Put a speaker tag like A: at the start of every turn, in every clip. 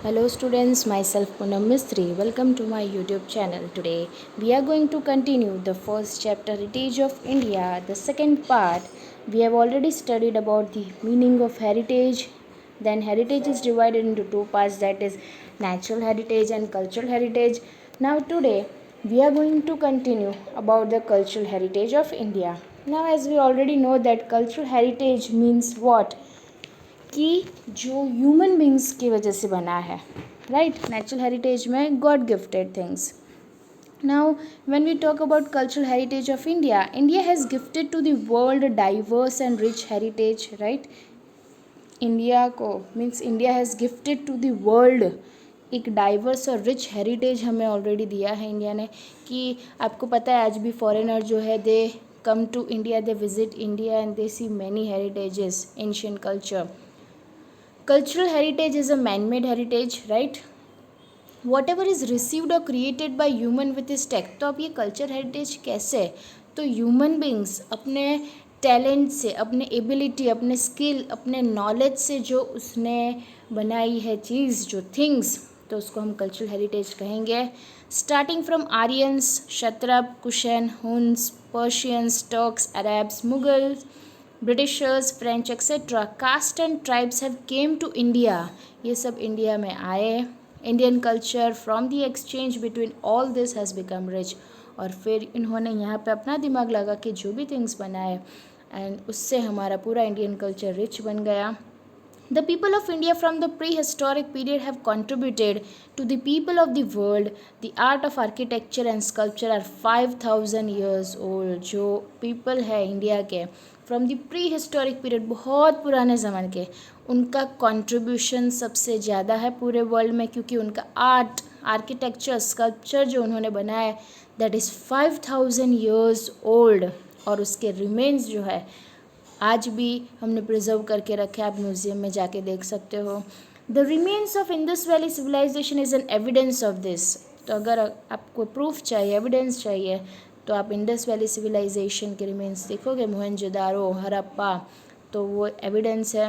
A: Hello students, myself Poonam Mistry. Welcome to my YouTube channel. Today we are going to continue the first chapter Heritage of India. The second part we have already studied about the meaning of heritage. Then heritage is divided into two parts, that is natural heritage and cultural heritage. Now today we are going to continue about the cultural heritage of India. Now as we already know that cultural heritage means what? कि जो human beings की वजह से बना है, right. Natural heritage में God gifted things. Now when we talk about cultural heritage of India, India has gifted to the world diverse and rich heritage, right. India को means India has gifted to the world एक diverse और rich heritage हमें already दिया है India ने. कि आपको पता है आज भी फॉरेनर जो है they come to India, they visit India and they see many heritages, ancient culture. Cultural heritage is a man-made heritage, right? Whatever is received or created by human with his tech. तो अब ये culture heritage कैसे? तो human beings अपने talent से, अपने ability, अपने skill, अपने नॉलेज से जो उसने बनाई है चीज़, जो थिंग्स, तो उसको हम कल्चरल हेरिटेज कहेंगे. Starting from Aryans, Kshatrapa, Kushan, Huns, Persians, Turks, Arabs, Mughals, Britishers, French etcetera, caste and tribes have came to India. ये सब इंडिया में आए. Indian culture from the exchange between all this has become rich. और फिर इन्होंने यहाँ पे अपना दिमाग लगा कि जो भी थिंग्स बनाए एंड उससे हमारा पूरा इंडियन कल्चर रिच बन गया. The people of India from the prehistoric period have contributed to the people of the world. The art of architecture and sculpture are 5000 years old. जो people है India के from the pre historic period, बहुत पुराने ज़माने के, उनका contribution सबसे ज़्यादा है पूरे वर्ल्ड में. क्योंकि उनका आर्ट, आर्किटेक्चर, स्कल्पचर जो उन्होंने बनाया है दैट इज़ 5000 ईयर्स ओल्ड. और उसके रिमेन्स जो है आज भी हमने प्रिजर्व करके रखे, आप म्यूज़ियम में जाके देख सकते हो. The remains of Indus valley civilisation is an evidence of this. तो अगर आपको प्रूफ चाहिए, एविडेंस चाहिए, तो आप इंडस वैली सिविलाइजेशन के रिमेन्स देखोगे, मोहनजोदारो, हड़प्पा, तो वो एविडेंस है.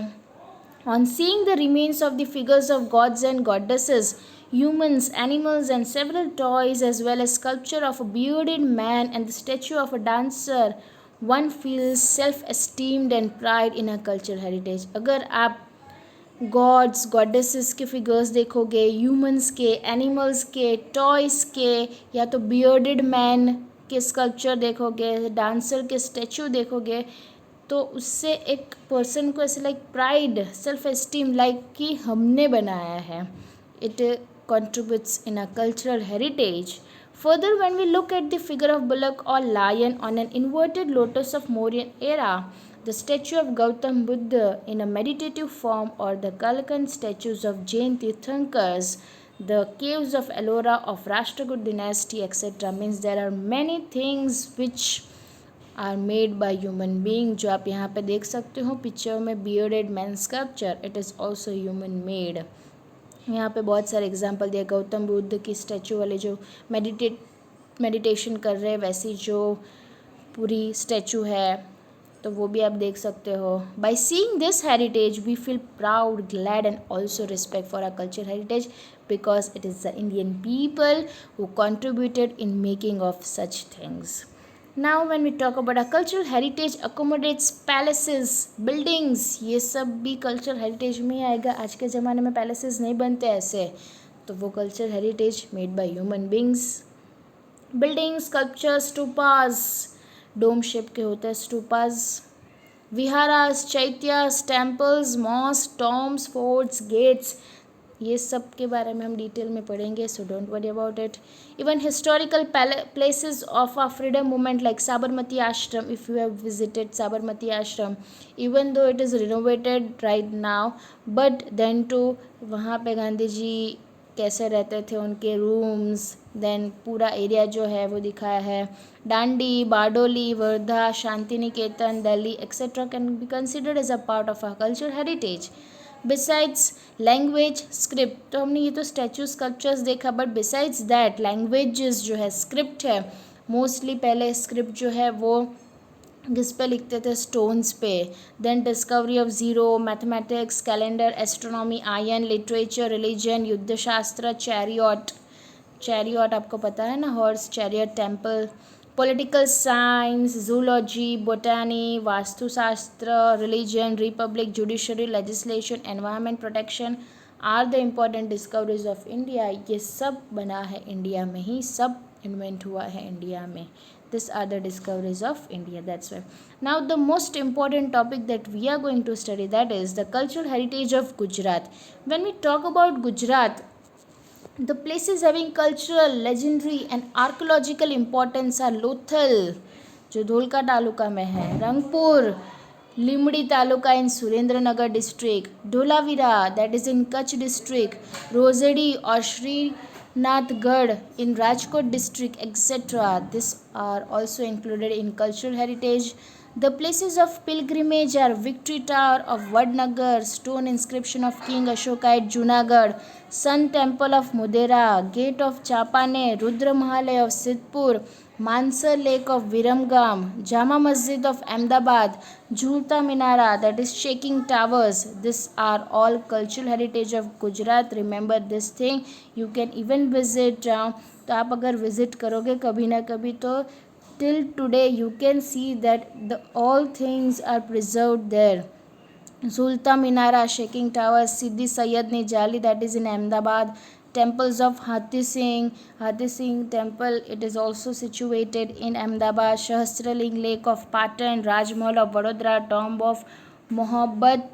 A: On seeing the remains of the figures of gods and goddesses, humans, animals and several toys as well as sculpture of a bearded man and the statue of a dancer, one feels self-esteemed and pride in a cultural heritage. अगर आप God's, goddesses के figures देखोगे, humans के, animals के, toys के, या तो bearded man के स्कल्पचर देखोगे, डांसर के स्टैचू देखोगे, तो उससे एक पर्सन को ऐसे like pride, self esteem, like कि हमने बनाया है. It contributes in a cultural heritage. Further, when we look at the figure of bullock or lion on an inverted lotus of Mauryan era, the statue of Gautam Buddha in a meditative form, or the Kalkan statues of Jain Tirthankars, the caves of Ellora of Rashtragut dynasty, etc., means there are many things which are made by human being. जो आप यहाँ पे देख सकते हो picture में bearded man sculpture, it is also human made. यहाँ पे बहुत सारे एग्जांपल दिए. गौतम बुद्ध की स्टैचू वाले जो मेडिटेशन कर रहे हैं, वैसी जो पूरी स्टैचू है, तो वो भी आप देख सकते हो. By seeing this heritage we feel proud, glad and also respect for our culture heritage because it is the Indian people who contributed in making of such things. Now when we talk about our cultural heritage accommodates palaces, buildings, ये सब भी cultural heritage में ही आएगा. आज के ज़माने में palaces नहीं बनते ऐसे, तो वो cultural heritage made by human beings. Buildings, sculptures, stupas, dome shape के होते हैं stupas. विहारास, चैत्यास, temples, mosques, tombs, forts, gates, ये सब के बारे में हम डिटेल में पढ़ेंगे, so don't worry about it. Even historical places of a freedom movement like Sabarmati Ashram, if you have visited Sabarmati Ashram, even though it is renovated right now, but then too वहाँ पे गांधी जी कैसे रहते थे, उनके रूम्स, देन पूरा एरिया जो है वो दिखाया है. Dandi, Bardoli, Wardha, Shanti Niketan, Delhi etcetera can be considered as a part of our culture heritage. Besides language, script, तो हमने ये तो स्टैचू स्कल्पचर्स देखा, बट बिसाइड्स दैट लैंग्वेजेस जो है, स्क्रिप्ट है मोस्टली. पहले स्क्रिप्ट जो है वो किस पे लिखते थे, स्टोन्स पे. Then discovery of zero, mathematics, calendar, astronomy, iron, literature, religion, युद्ध शास्त्र, चैरियट. चैरियट आपको पता है ना, horse chariot temple. Political science, zoology, botany, वास्तुशास्त्र, religion, republic, judiciary, legislation, environment protection are the important discoveries of India. ये सब बना है इंडिया में ही, सब इन्वेंट हुआ है इंडिया में. These are the discoveries of India. That's why. Now the most important topic that we are going to study, that is the cultural heritage of Gujarat. When we talk about Gujarat, the places having cultural, legendary and archaeological importance are Lothal, जो धोलका तालुका में है, Rangpur, Limdi taluka in Surendranagar district, Dholavira that is in Kutch district, Rojdi और Shrinathgadh in Rajkot district, etc. These are also included in cultural heritage. The places of pilgrimage are Victory Tower of Vadnagar, stone inscription of King Ashoka at Junagadh, Sun Temple of Mudera, Gate of Chapane, Rudra Mahalay of Sidhpur, Mansar Lake of Viramgam, Jama Masjid of Ahmedabad, Jhulta Minara, that is Shaking Towers. These are all cultural heritage of Gujarat. Remember this thing. You can even visit. तो आप अगर visit करोगे कभी ना कभी तो till today you can see that the all things are preserved there. Zulta Minara, Shaking Tower, Siddhi Sayyadni Jali, that is in Ahmedabad. Temples of Hathi Singh temple, it is also situated in Ahmedabad. Sahasraling Lake of Patan, Rajmahal of Vadodara, Tomb of Mohabbat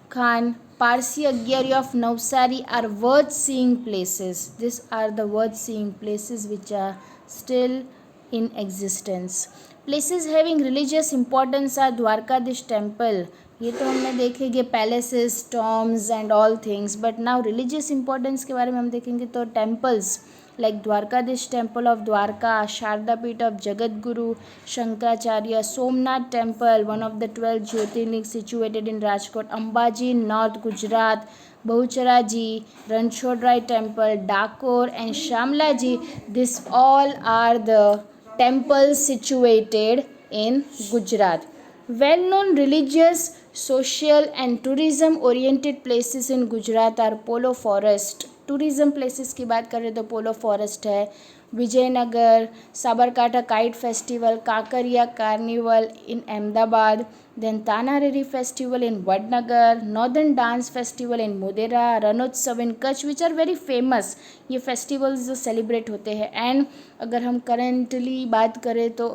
A: Khan, Parsi Agyari of Navsari are worth seeing places. These are the worth seeing places which are still in existence. Places having religious importance are Dwarkadish temple. ये तो हमने देखेंगे palaces, Tom's and all things, but now religious importance के बारे में हम देखेंगे तो temples like Dwarkadish temple of Dwarka, Sharda Peeth of Jagadguru, Shankaracharya, Somnath temple, one of the 12 Jyotirling situated in Rajkot, Ambaji in North Gujarat, Bahucharaji, Ranchhodrai temple, Dakor and Shamlaji. These all are the temples situated in Gujarat. Well-known religious, social and tourism oriented places in Gujarat are Polo Forest. Tourism places की बात करें तो Polo Forest है, Vijaynagar, Sabarkantha kite festival, Kankaria carnival in Ahmedabad, then Tanariri festival in Vadnagar, northern dance festival in Modhera, Rannotsav in Kutch, which are very famous. ये festivals जो celebrate होते हैं. And अगर हम करेंटली बात करें तो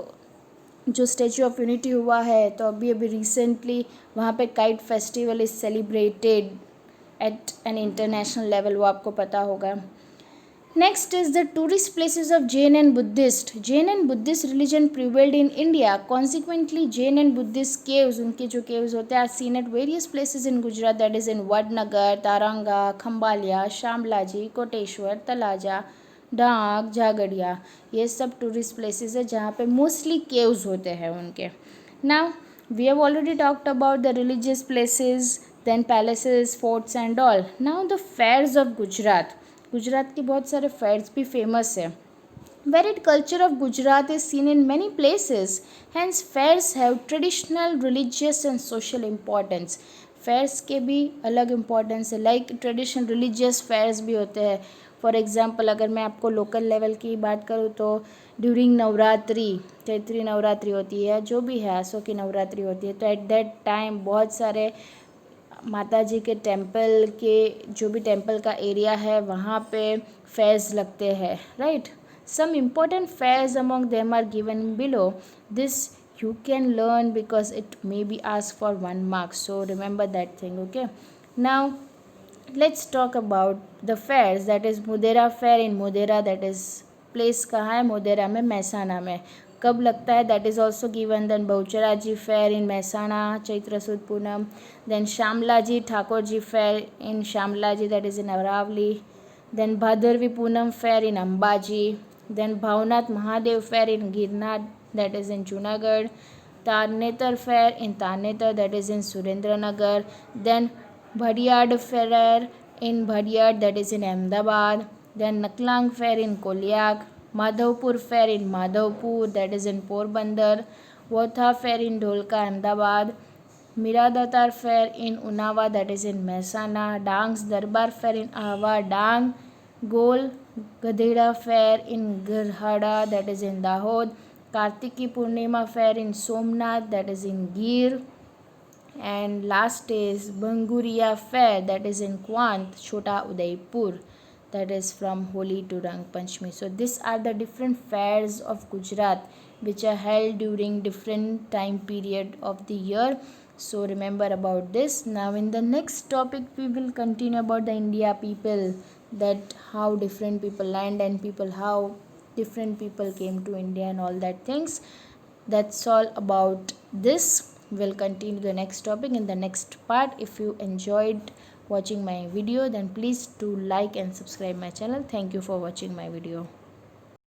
A: जो स्टैचू ऑफ यूनिटी हुआ है तो अभी रिसेंटली वहाँ पे kite festival is celebrated at an international level, वो आपको पता होगा. Next is the tourist places of Jain and Buddhist. Jain and Buddhist religion prevailed in India. Consequently Jain and Buddhist caves, उनके जो केव्स होते हैं, are seen at various places in Gujarat, that is in Vadnagar, Taranga, Khambhalia, Shamlaji, Koteshwar, Talaja, Dang, Jhagadia. ये सब टूरिस्ट प्लेसेस है जहाँ पे मोस्टली केव्स होते हैं उनके. Now we have already talked about the religious places, then palaces, forts and all. Now the fairs of Gujarat. Gujarat के बहुत सारे fairs भी famous है. Varied culture of Gujarat is seen in many places. Hence fairs have traditional, religious and social importance. Fairs के भी अलग importance है, like traditional religious fairs भी होते हैं. फॉर एग्ज़ाम्पल अगर मैं आपको लोकल लेवल की बात करूँ तो ड्यूरिंग नवरात्रि, चैत्री नवरात्रि होती है, जो भी है आसो की नवरात्रि होती है, तो एट दैट टाइम बहुत सारे माता जी के टेम्पल के जो भी टेम्पल का एरिया है वहाँ पे फेयर्स लगते हैं, right. Some important fairs among them are given below. This you can learn because it may be asked for 1 mark, so remember that thing. Okay, now let's talk about the fairs. That is Mudera fair in Mudera, that is place कहाँ है, मोदेरा में, महसाना में. कब लगता है, that is also given. Then Bahucharaji fair in Mehsana, Chaitra Sud Poonam. Then Shamlaji Thakor ji fair in Shamlaji, that is in Aravalli. Then Bhadarvi Poonam fair in Ambaji. Then Bhavnath Mahadev fair in Girnar, that is in Junagadh. Tarnetar fair in Tarnetar, that is in Surendranagar. Then Bhadiyad fair in Bhadiyad, that is in Ahmedabad. Then Nakalang fair in Koliyak. Madhavpur Fair in Madhavpur, that is in Porbandar, Votha Fair in Dholka, Ahmedabad, Miradatar Fair in Unnava, that is in Mehsana, Dang's Darbar Fair in Ahwa, Dang, Gol Gadhera Fair in Garhada, that is in Dahod, Kartiki Purnima Fair in Somnath, that is in Gir, and last is Banguria Fair, that is in Kwant, Chota Udaipur, that is from Holi to Rang Panchami. So these are the different fairs of Gujarat which are held during different time period of the year. So remember about this. Now in the next topic we will continue about the India people, that how different people land and people, how different people came to India and all that things. That's all about this. We'll continue the next topic in the next part. If you enjoyed watching my video, then please do like and subscribe my channel. Thank you for watching my video.